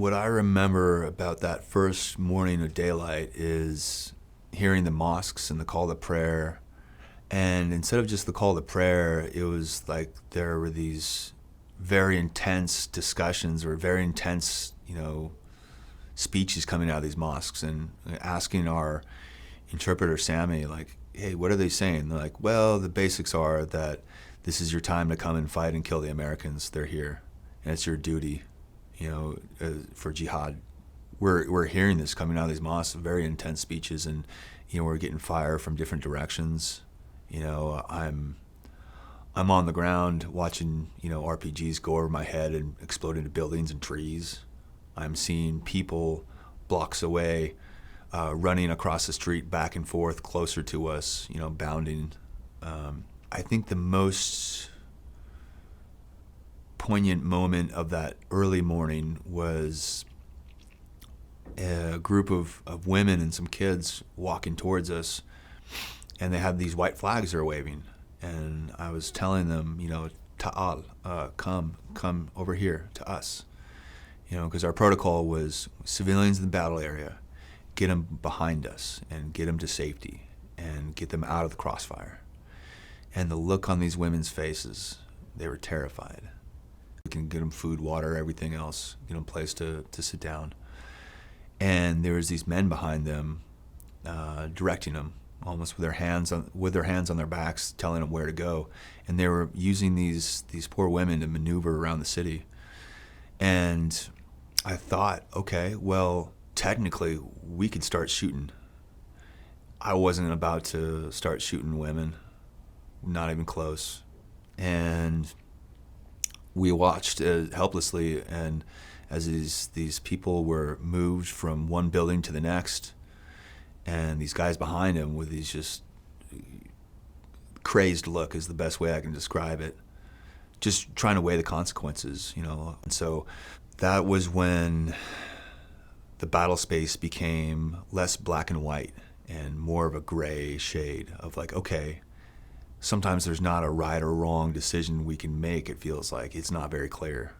What I remember about that first morning of daylight is hearing the mosques and the call to prayer. And instead of just the call to prayer, it was like there were these very intense discussions or very intense, speeches coming out of these mosques, and asking our interpreter, Sammy, like, hey, what are they saying? They're like, well, the basics are that this is your time to come and fight and kill the Americans. They're here. And it's your duty, for jihad. We're hearing this coming out of these mosques, very intense speeches, and we're getting fire from different directions. I'm on the ground watching RPGs go over my head and explode into buildings and trees. I'm seeing people blocks away, running across the street back and forth closer to us, bounding. I think the most poignant moment of that early morning was a group of women and some kids walking towards us, and they had these white flags they're waving. And I was telling them, Ta'al, come over here to us. Because our protocol was civilians in the battle area, get them behind us and get them to safety and get them out of the crossfire. And the look on these women's faces, they were terrified. We can get them food, water, everything else, get them a place to sit down. And there was these men behind them, directing them, almost with their hands on their backs, telling them where to go. And they were using these poor women to maneuver around the city. And I thought, okay, well, technically we could start shooting. I wasn't about to start shooting women, not even close. And we watched helplessly, and as these people were moved from one building to the next, and these guys behind him with these just crazed look is the best way I can describe it, just trying to weigh the consequences, And so that was when the battle space became less black and white and more of a gray shade of like, okay, sometimes there's not a right or wrong decision we can make. It feels like it's not very clear.